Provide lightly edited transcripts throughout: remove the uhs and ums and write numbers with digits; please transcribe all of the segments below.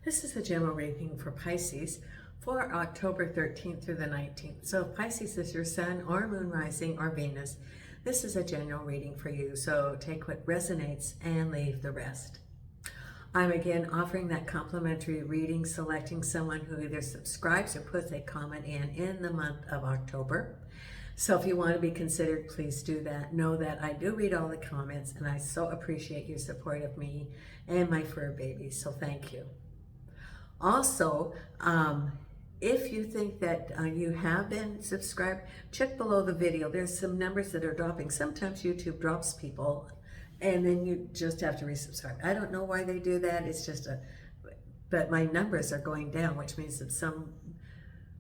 This is a general reading for Pisces for October 13th through the 19th. So if Pisces is your sun or moon rising or Venus, this is a general reading for you. So take what resonates and leave the rest. I'm again offering that complimentary reading, selecting someone who either subscribes or puts a comment in the month of October. So if you want to be considered, please do that. Know that I do read all the comments and I so appreciate your support of me and my fur babies. So thank you. Also, if you think that you have been subscribed, check below the video. There's some numbers that are dropping. Sometimes YouTube drops people and then you just have to resubscribe. I don't know why they do that. It's just but my numbers are going down, which means that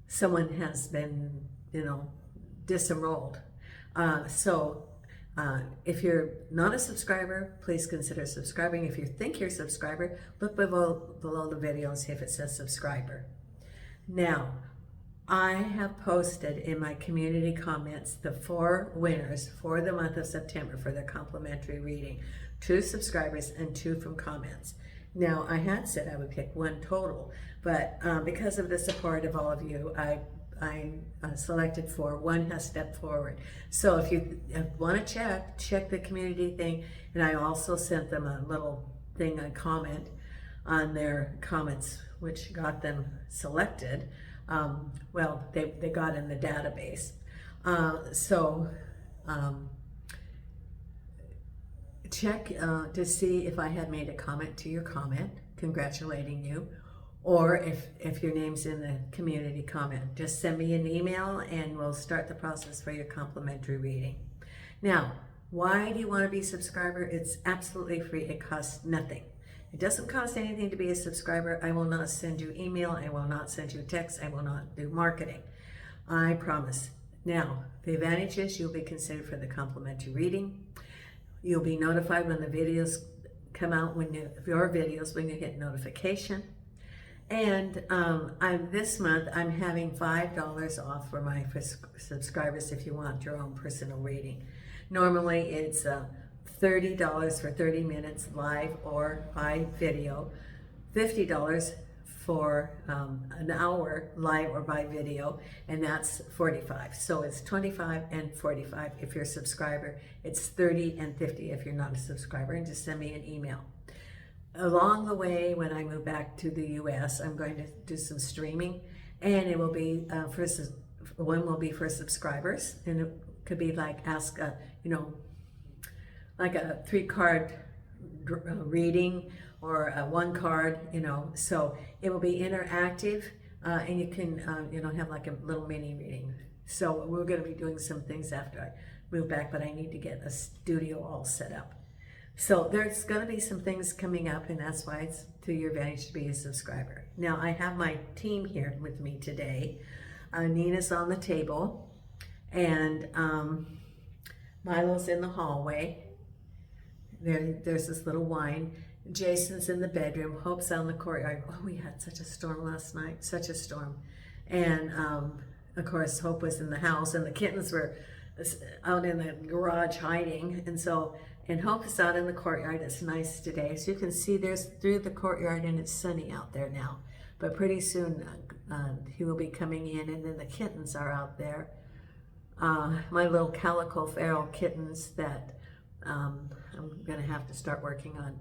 someone has been, disenrolled. If you're not a subscriber, please consider subscribing. If you think you're a subscriber, look below the video and see if it says subscriber. Now, I have posted in my community comments the 4 winners for the month of September for the complimentary reading. 2 subscribers and 2 from comments. Now, I had said I would pick 1 total, but because of the support of all of you, I selected 4. 1 has stepped forward. So if you want to check the community thing, and I also sent them a little thing, a comment on their comments, which got them selected. Well, they got in the database. Check to see if I had made a comment to your comment, congratulating you, or if your name's in the community comment. Just send me an email and we'll start the process for your complimentary reading. Now, why do you want to be a subscriber? It's absolutely free. It costs nothing. It doesn't cost anything to be a subscriber. I will not send you email. I will not send you text. I will not do marketing. I promise. Now, the advantage is you'll be considered for the complimentary reading. You'll be notified when the videos come out, when you hit notification. And this month, I'm having $5 off for my subscribers if you want your own personal reading. Normally, it's $30 for 30 minutes live or by video, $50 for an hour live or by video, and that's $45. So it's $25 and $45 if you're a subscriber. It's $30 and $50 if you're not a subscriber, and just send me an email. Along the way, when I move back to the US, I'm going to do some streaming, and it will be one will be for subscribers, and it could be like like a 3-card reading or a 1 card, so it will be interactive, and you can have like a little mini reading. So we're going to be doing some things after I move back, but I need to get a studio all set up. So there's going to be some things coming up, and that's why it's to your advantage to be a subscriber. Now, I have my team here with me today. Nina's on the table, and Milo's in the hallway. There's this little wine. Jason's in the bedroom. Hope's out in the courtyard. Oh, we had such a storm last night, such a storm. And of course, Hope was in the house, and the kittens were out in the garage hiding. And Hope is out in the courtyard. It's nice today. So you can see there's through the courtyard, and it's sunny out there now. But pretty soon he will be coming in, and then the kittens are out there. My little calico feral kittens that I'm going to have to start working on.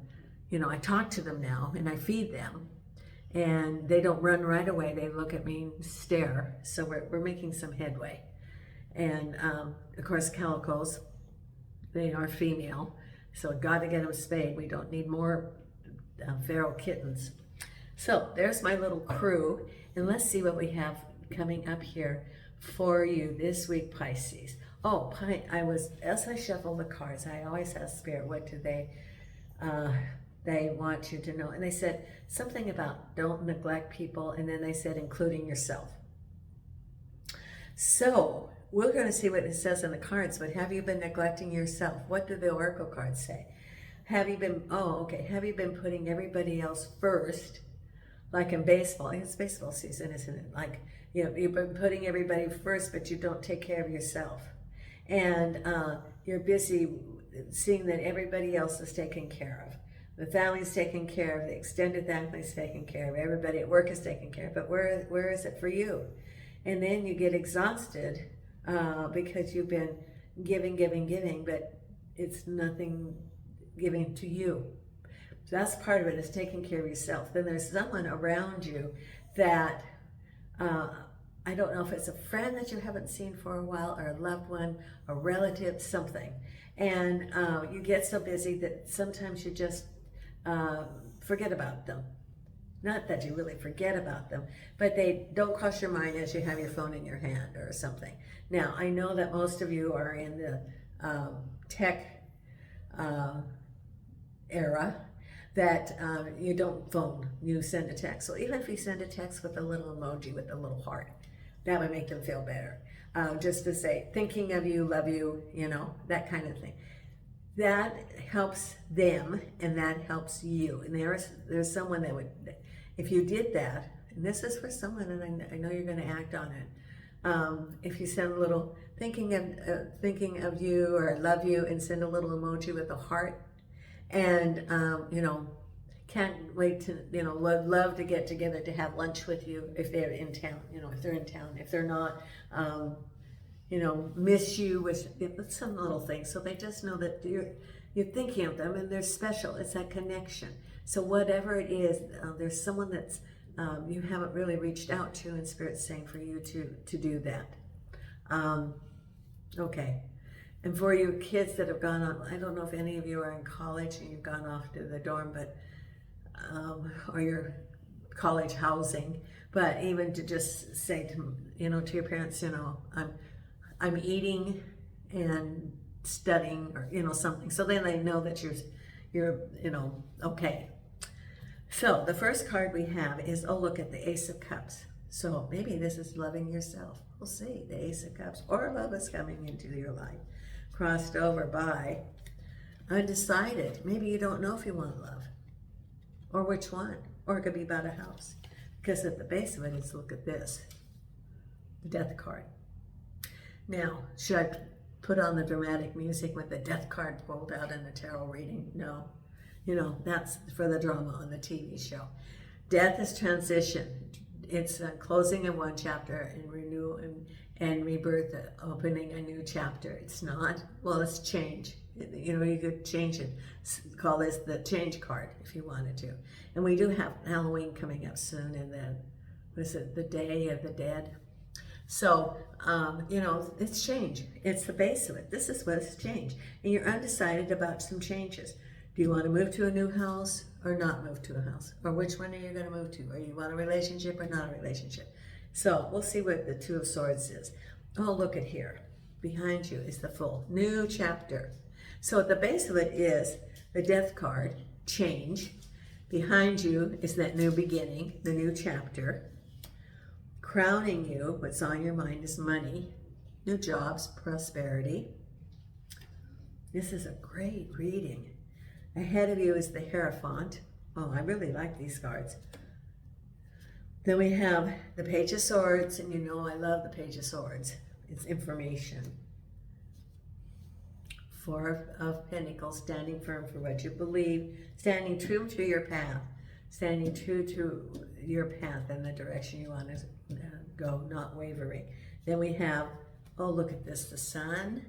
I talk to them now, and I feed them. And they don't run right away. They look at me and stare. So we're making some headway. And of course, calicos, they are female, so got to get them spayed. We don't need more feral kittens. So there's my little crew, and let's see what we have coming up here for you this week, Pisces. Oh, as I shuffle the cards, I always ask Spirit, what do they want you to know? And they said something about don't neglect people, and then they said including yourself. So we're going to see what it says in the cards, but have you been neglecting yourself? What do the oracle cards say? Have you been putting everybody else first, like in baseball? It's baseball season, isn't it? Like, you've been putting everybody first, but you don't take care of yourself. And you're busy seeing that everybody else is taken care of. The family's taken care of, the extended family's taken care of, everybody at work is taken care of, but where is it for you? And then you get exhausted because you've been giving, but it's nothing giving to you. So that's part of it, is taking care of yourself. Then there's someone around you that, I don't know if it's a friend that you haven't seen for a while, or a loved one, a relative, something. And you get so busy that sometimes you just forget about them. Not that you really forget about them, but they don't cross your mind as you have your phone in your hand or something. Now, I know that most of you are in the tech era, that you don't phone, you send a text. So even if you send a text with a little emoji with a little heart, that would make them feel better. Just to say, thinking of you, love you, you know, that kind of thing. That helps them, and that helps you. And there's someone that would, if you did that, and this is for someone, and I know you're going to act on it. If you send a little thinking of you or love you, and send a little emoji with a heart, and you know, can't wait to, you know, love to get together to have lunch with you if they're in town. You know, if they're in town, if they're not. You know, miss you with some little things, so they just know that you're thinking of them and they're special. It's that connection. So whatever it is, there's someone that's you haven't really reached out to, and Spirit's saying for you to do that. Okay. And for you kids that have gone on, I don't know if any of you are in college and you've gone off to the dorm, but or your college housing, but even to just say to, you know, to your parents, you know, I'm eating and studying, or, you know, something. So then they know that you're, you know, okay. So the first card we have is, oh, look at the Ace of Cups. So maybe this is loving yourself. We'll see. The Ace of Cups, or love is coming into your life. Crossed over by undecided. Maybe you don't know if you want love, or which one. Or it could be about a house. Because at the base of it is, look at this. The Death card. Now, should I put on the dramatic music with the Death card pulled out in the tarot reading? No. You know, that's for the drama on the TV show. Death is transition. It's a closing of one chapter and renewal and rebirth, opening a new chapter. It's not, well, it's change. You know, you could change it. Call this the change card if you wanted to. And we do have Halloween coming up soon, and then, what is it, the Day of the Dead? So, you know, it's change. It's the base of it. This is what it's change. And you're undecided about some changes. Do you want to move to a new house or not move to a house? Or which one are you going to move to? Or you want a relationship or not a relationship? So we'll see what the Two of Swords is. Oh, look at here. Behind you is the Fool. New chapter. So at the base of it is the Death card, change. Behind you is that new beginning, the new chapter. Crowning you, what's on your mind is money, new jobs, prosperity. This is a great reading. Ahead of you is the Hierophant. Oh, I really like these cards. Then we have the Page of Swords, and you know I love the Page of Swords. It's information. Four of Pentacles, standing firm for what you believe, standing true to your path, standing true to your path and the direction you want to go, not wavering. Then we have, oh, look at this, the Sun.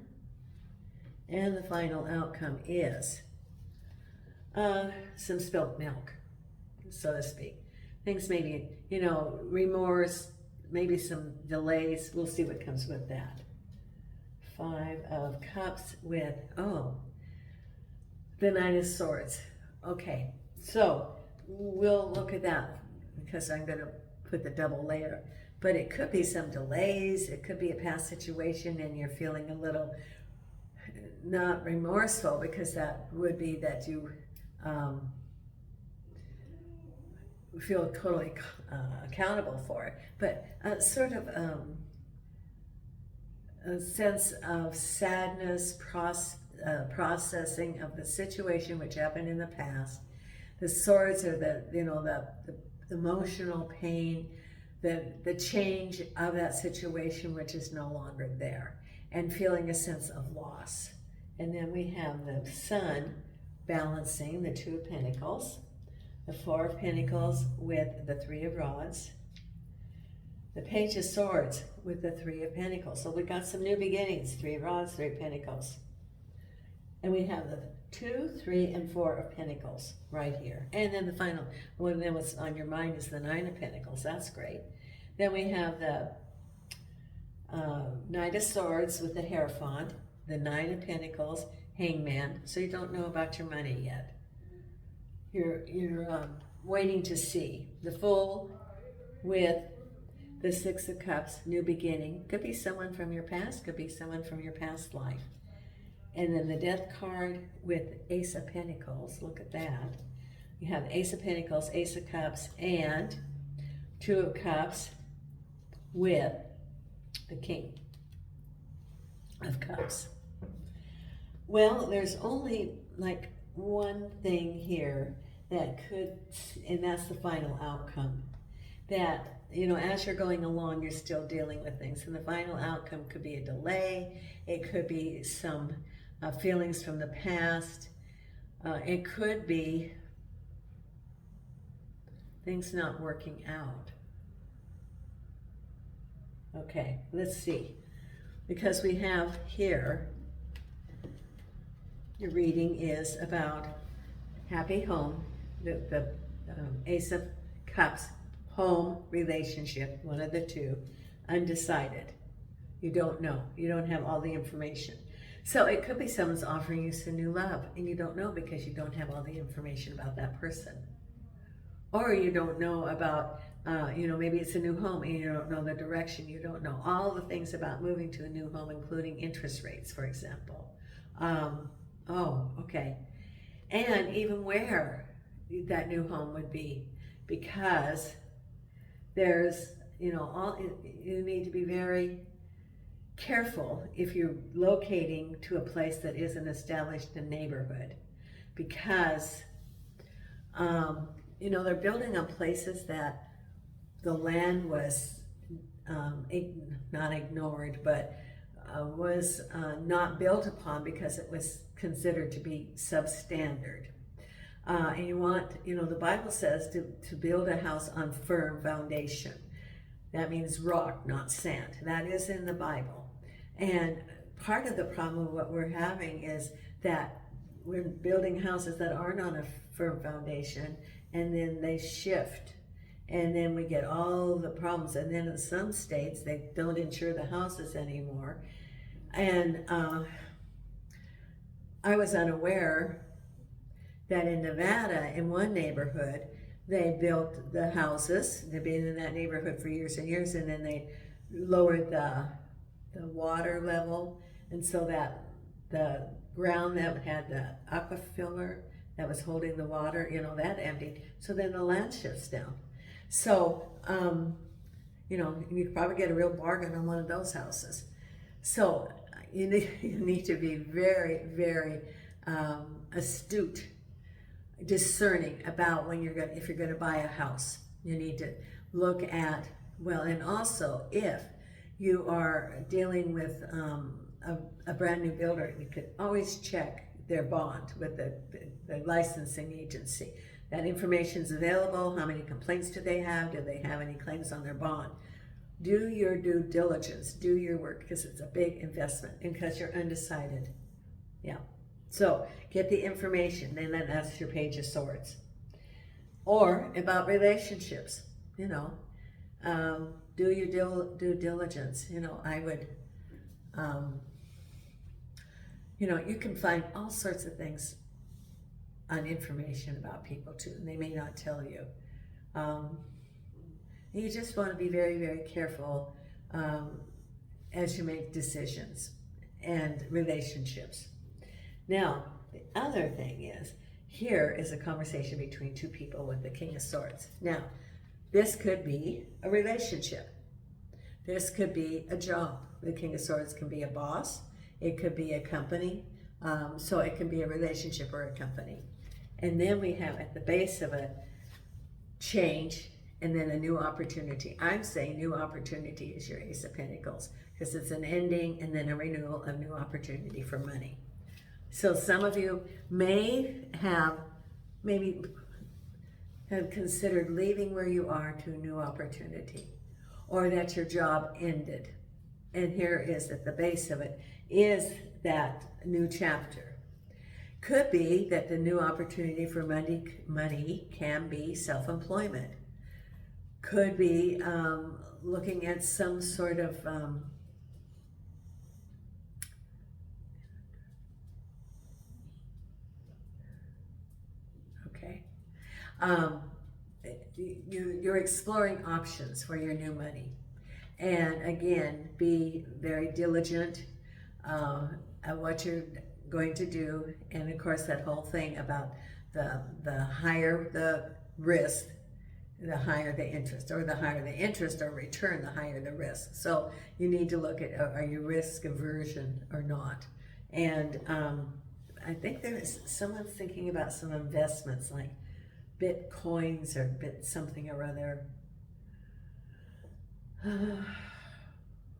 And the final outcome is some spilt milk, so to speak. Things maybe, you know, remorse, maybe some delays. We'll see what comes with that. Five of Cups with, oh, the Knight of Swords. Okay, so we'll look at that because I'm going to put the double layer. But it could be some delays. It could be a past situation and you're feeling a little not remorseful, because that would be that you feel totally accountable for it. But sort of a sense of sadness, processing of the situation which happened in the past. The swords are the, you know, the emotional pain, the change of that situation which is no longer there, and feeling a sense of loss. And then we have the Sun balancing the Two of Pentacles, the Four of Pentacles with the Three of Rods, the Page of Swords with the Three of Pentacles. So we got some new beginnings, Three of Rods, Three of Pentacles. And we have the 2, 3, and 4 of Pentacles right here. And then the final one, then what's on your mind is the 9 of Pentacles. That's great. Then we have the Knight of Swords with the Hierophant, the 9 of Pentacles, Hangman. So you don't know about your money yet. You're waiting to see. The Fool with the 6 of Cups, new beginning. Could be someone from your past, could be someone from your past life. And then the Death card with Ace of Pentacles. Look at that. You have Ace of Pentacles, Ace of Cups, and 2 of Cups with the King of Cups. Well, there's only like one thing here that could, and that's the final outcome. That, you know, as you're going along, you're still dealing with things. And the final outcome could be a delay. It could be some feelings from the past. It could be things not working out. Okay, let's see. Because we have here, your reading is about happy home, the Ace of Cups, home, relationship, one of the two, undecided. You don't know. You don't have all the information. So it could be someone's offering you some new love, and you don't know because you don't have all the information about that person. Or you don't know about, maybe it's a new home and you don't know the direction. You don't know all the things about moving to a new home, including interest rates, for example. Okay. And even where that new home would be, because there's, you need to be very careful if you're locating to a place that isn't established in a neighborhood, because they're building on places that the land was not ignored, but was not built upon because it was considered to be substandard. And you want, the Bible says to build a house on firm foundation. That means rock, not sand. That is in the Bible. And part of the problem of what we're having is that we're building houses that aren't on a firm foundation, and then they shift. And then we get all the problems. And then in some states, they don't insure the houses anymore. And I was unaware that in Nevada, in one neighborhood, they built the houses. They've been in that neighborhood for years and years, and then they lowered the water level, and so that the ground that had the aquifer that was holding the water, that emptied. So then the land shifts down. So, you could probably get a real bargain on one of those houses. So you need to be very, very astute, discerning about when if you're going to buy a house. You need to look at, and also if you are dealing with a brand new builder, you could always check their bond with the licensing agency. That information is available. How many complaints do they have? Do they have any claims on their bond? Do your due diligence. Do your work, because it's a big investment and because you're undecided. Yeah. So get the information, then that's your Page of Swords. Or about relationships, do your due diligence. I would, you can find all sorts of things on information about people too, and they may not tell you. You just want to be very, very careful as you make decisions and relationships. Now, the other thing is, here is a conversation between two people with the King of Swords. Now, this could be a relationship. This could be a job. The King of Swords can be a boss. It could be a company. So it can be a relationship or a company. And then we have at the base of a change and then a new opportunity. I'm saying new opportunity is your Ace of Pentacles because it's an ending and then a renewal of new opportunity for money. So some of you may have maybe have considered leaving where you are to a new opportunity, or that your job ended. And here is at the base of it is that new chapter. Could be that the new opportunity for money can be self-employment. Could be looking at some sort of you're exploring options for your new money. And again, be very diligent at what you're going to do. And of course, that whole thing about the higher the risk, the higher the interest, or the higher the interest or return, the higher the risk. So you need to look at, are you risk aversion or not? And I think there's someone's thinking about some investments like Bitcoins or something or other.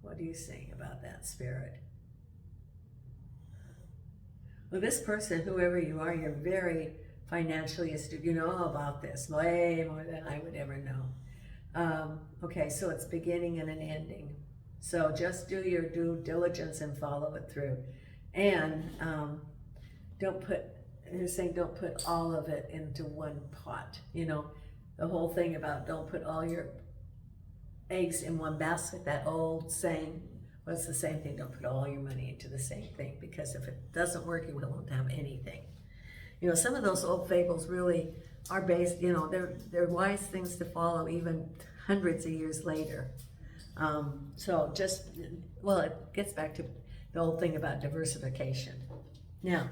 What are you saying about that, Spirit? Well, this person, whoever you are, you're very financially astute. You know all about this, way more than I would ever know. Okay, so it's beginning and an ending. So just do your due diligence and follow it through. And you're saying don't put all of it into one pot. You know, the whole thing about don't put all your eggs in one basket, that old saying, well, it's the same thing. Don't put all your money into the same thing, because if it doesn't work, you won't have anything. You know, some of those old fables really are based, you know, they're wise things to follow even hundreds of years later. So just, well, it gets back to the old thing about diversification. Now,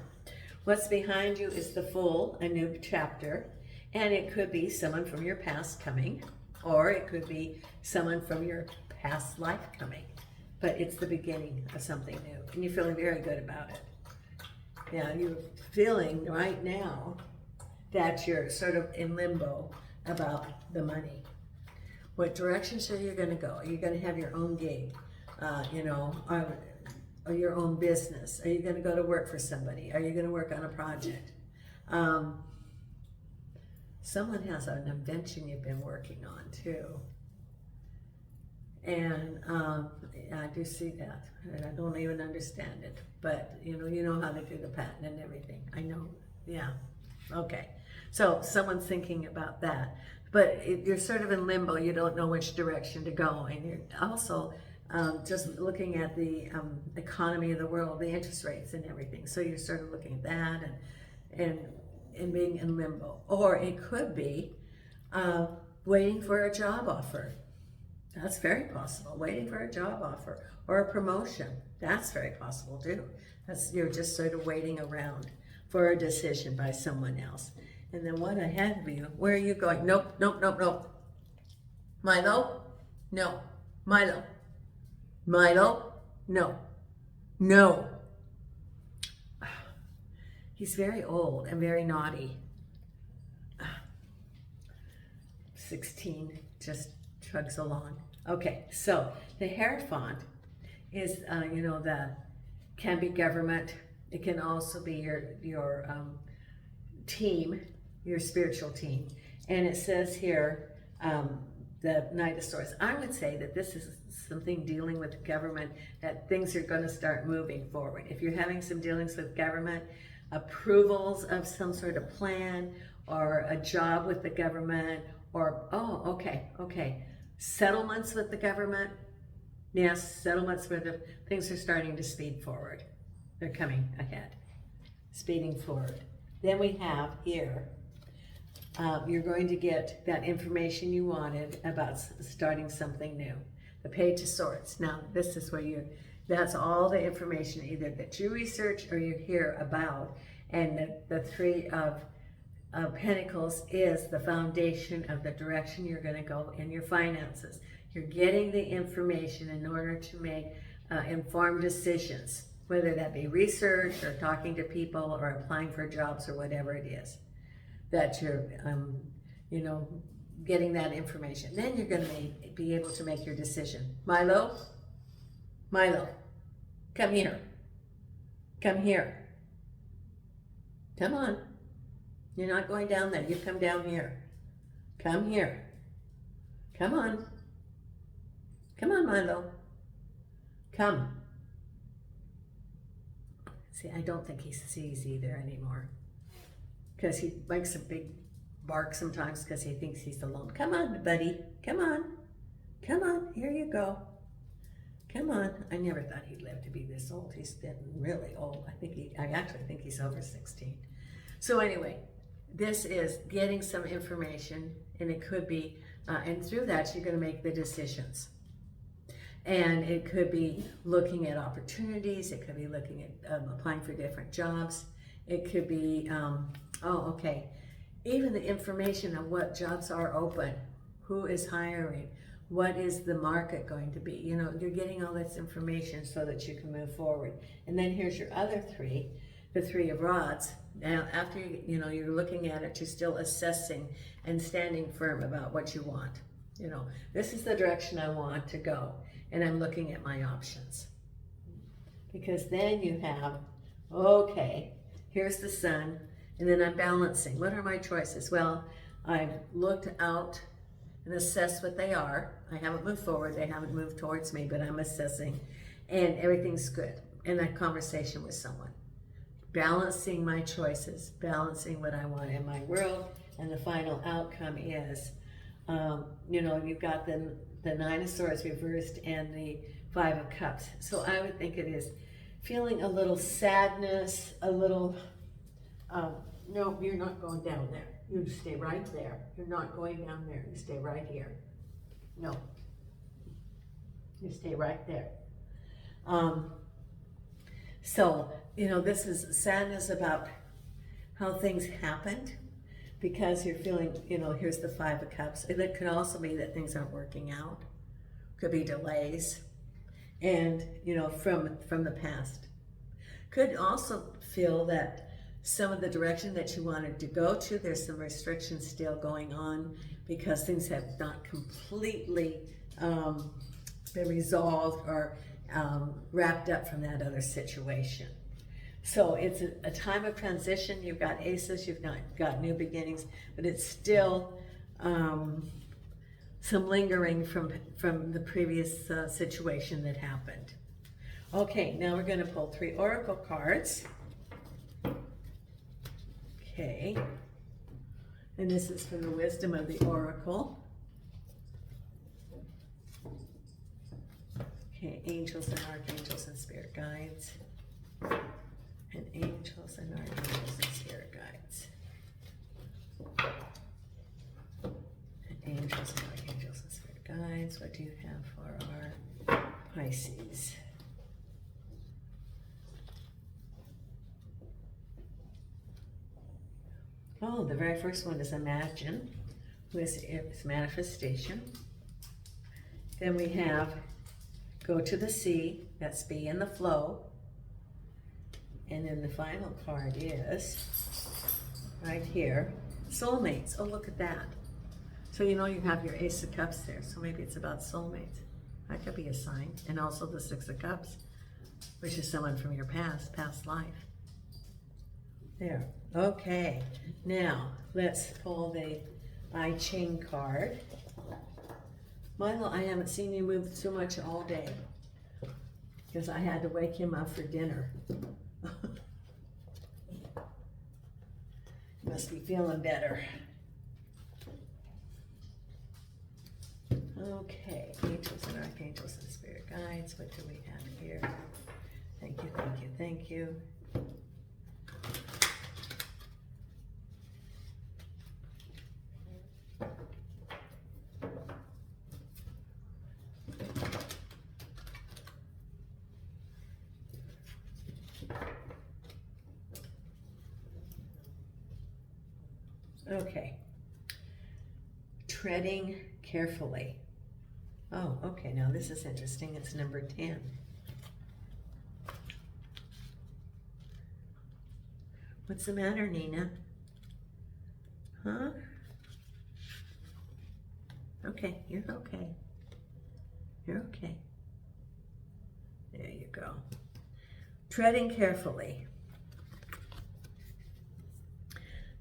what's behind you is the Fool, a new chapter, and it could be someone from your past coming, or it could be someone from your past life coming. But it's the beginning of something new, and you're feeling very good about it. Yeah, you're feeling right now that you're sort of in limbo about the money. What directions are you going to go? Are you going to have your own gig, you know, or your own business? Are you going to go to work for somebody? Are you going to work on a project? Someone has an invention you've been working on too. And I do see that, and I don't even understand it. But you know how to do the patent and everything. I know, yeah, okay. So someone's thinking about that, but you're sort of in limbo. You don't know which direction to go, and you're also just looking at the economy of the world, the interest rates and everything. So you're sort of looking at that and being in limbo. Or it could be waiting for a job offer. That's very possible. Waiting for a job offer or a promotion. That's very possible too. You're just sort of waiting around for a decision by someone else. And then what ahead of you? Where are you going? Nope, nope, nope, nope. Milo? No. Milo? Milo? No. No. He's very old and very naughty. 16 just chugs along. Okay, so the Hierophant is, can be government. It can also be your team, your spiritual team. And it says here, the Knight of Swords. I would say that this is something dealing with government, that things are going to start moving forward. If you're having some dealings with government, approvals of some sort of plan, or a job with the government, or, okay. Settlements with the government. Yes, settlements with things are starting to speed forward. They're coming ahead, speeding forward. Then we have here, you're going to get that information you wanted about starting something new. The Page of Swords. Now, this is where that's all the information either that you research or you hear about. And the Three of Pentacles is the foundation of the direction you're going to go in your finances. You're getting the information in order to make informed decisions, whether that be research or talking to people or applying for jobs or whatever it is that you're, getting that information. Then you're going to be able to make your decision. Milo, come here. Come here. Come on. You're not going down there. You come down here. Come here. Come on. Come on, Milo. Come. See, I don't think he sees either anymore. Because he makes a big bark sometimes because he thinks he's alone. Come on, buddy. Come on. Come on. Here you go. Come on. I never thought he'd live to be this old. He's getting really old. I actually think he's over 16. So anyway, this is getting some information, and it could be, and through that you're going to make the decisions. And it could be looking at opportunities. It could be looking at applying for different jobs. It could be, even the information on what jobs are open, who is hiring, what is the market going to be. You know, you're getting all this information so that you can move forward. And then here's your other three, the Three of Rods. Now, after you're looking at it, you're still assessing and standing firm about what you want. You know, this is the direction I want to go, and I'm looking at my options. Because then you have, okay, here's the sun, and then I'm balancing. What are my choices? Well, I've looked out and assessed what they are. I haven't moved forward, they haven't moved towards me, but I'm assessing, and everything's good. And that conversation with someone. Balancing my choices, balancing what I want in my world, and the final outcome is, you've got the Nine of Swords reversed and the Five of Cups. So I would think it is feeling a little sadness, a little, no, you're not going down there. You stay right there. You're not going down there. You stay right here. No. You stay right there. So, this is sadness about how things happened, because you're feeling, here's the Five of Cups. It could also be that things aren't working out. Could be delays. And, from the past. Could also feel that some of the direction that you wanted to go to, there's some restrictions still going on because things have not completely been resolved or wrapped up from that other situation. So it's a time of transition. You've got aces, you've got new beginnings, but it's still some lingering from the previous situation that happened. Okay, now we're going to pull 3 oracle cards. Okay, and this is from the wisdom of the oracle. Okay, angels and archangels and spirit guides. And angels and archangels and spirit guides. And angels and archangels and spirit guides. What do you have for our Pisces? Oh, the very first one is imagine, with its manifestation. Then we have go to the sea, that's be in the flow. And then the final card is, right here, soulmates. Oh, look at that. So you have your Ace of Cups there, so maybe it's about soulmates. That could be a sign. And also the Six of Cups, which is someone from your past life. There. Okay. Now, let's pull the I Ching card. Milo, I haven't seen you move so much all day because I had to wake him up for dinner. Must be feeling better. Okay, angels and archangels and spirit guides. What do we have here? Thank you, thank you, thank you. Okay, treading carefully. Oh, okay, now this is interesting. It's number 10. What's the matter, Nina? Huh? Okay, you're okay. You're okay. There you go. Treading carefully.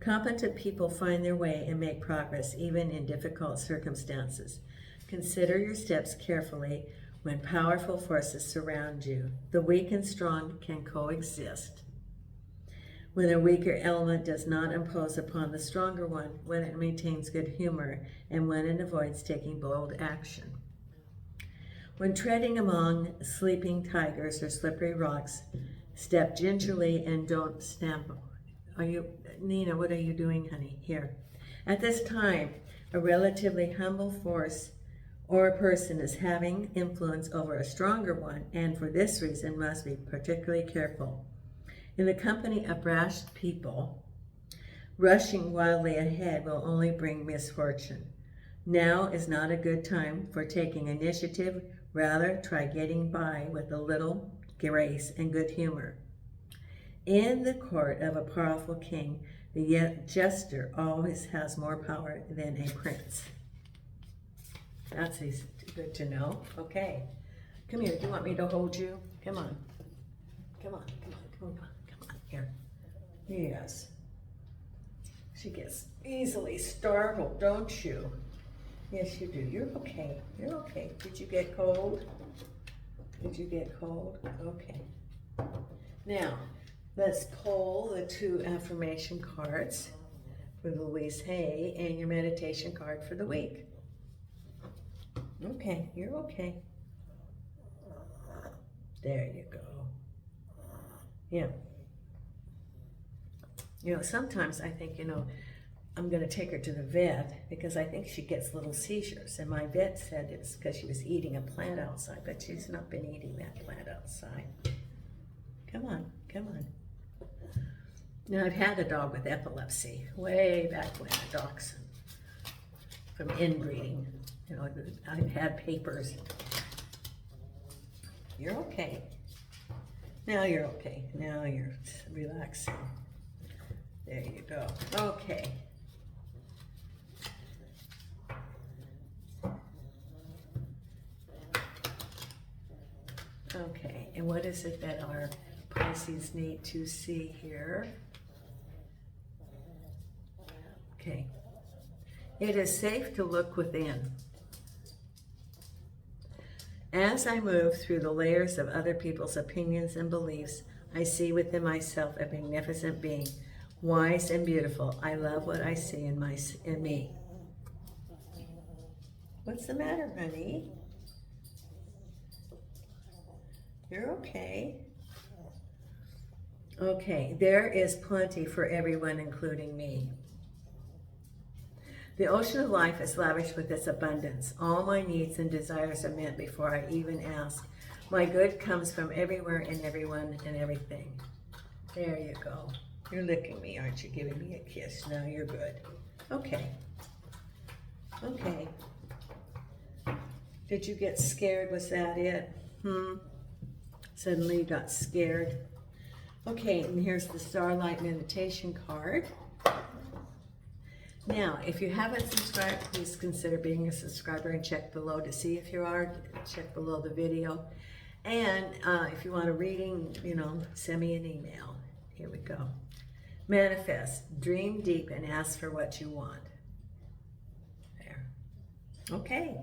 Competent people find their way and make progress even in difficult circumstances. Consider your steps carefully when powerful forces surround you. The weak and strong can coexist. When a weaker element does not impose upon the stronger one, when it maintains good humor, and when it avoids taking bold action. When treading among sleeping tigers or slippery rocks, step gingerly and don't stamp. Nina, what are you doing, honey? Here. At this time, a relatively humble force or a person is having influence over a stronger one, and for this reason must be particularly careful. In the company of rash people, rushing wildly ahead will only bring misfortune. Now is not a good time for taking initiative. Rather, try getting by with a little grace and good humor. In the court of a powerful king, the jester always has more power than a prince. That's good to know. Okay. Come here. Do you want me to hold you? Come on. Come on. Come on. Come on. Come on. Here. Yes. She gets easily startled, don't you? Yes, you do. You're okay. You're okay. Did you get cold? Did you get cold? Okay. Now, let's pull the 2 affirmation cards for Louise Hay and your meditation card for the week. Okay, you're okay. There you go. Yeah. Sometimes I think, I'm going to take her to the vet because I think she gets little seizures. And my vet said it's because she was eating a plant outside, but she's not been eating that plant outside. Come on, come on. Now, I've had a dog with epilepsy way back when, a dachshund, from inbreeding. I've had papers. You're okay. Now you're okay. Now you're relaxing. There you go. Okay. Okay, and what is it that our Pisces need to see here? Okay. It is safe to look within. As I move through the layers of other people's opinions and beliefs, I see within myself a magnificent being, wise and beautiful. I love what I see in me. What's the matter, honey? You're okay. Okay, there is plenty for everyone, including me. The ocean of life is lavish with its abundance. All my needs and desires are met before I even ask. My good comes from everywhere and everyone and everything. There you go. You're licking me, aren't you? Giving me a kiss. Now you're good. Okay. Okay. Did you get scared? Was that it? Suddenly you got scared. Okay, and here's the Starlight Meditation card. Now, if you haven't subscribed, please consider being a subscriber and check below to see if you are. Check below the video. And if you want a reading, send me an email. Here we go. Manifest, dream deep, and ask for what you want. There. Okay.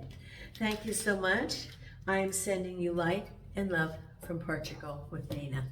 Thank you so much. I am sending you light and love from Portugal with Nina.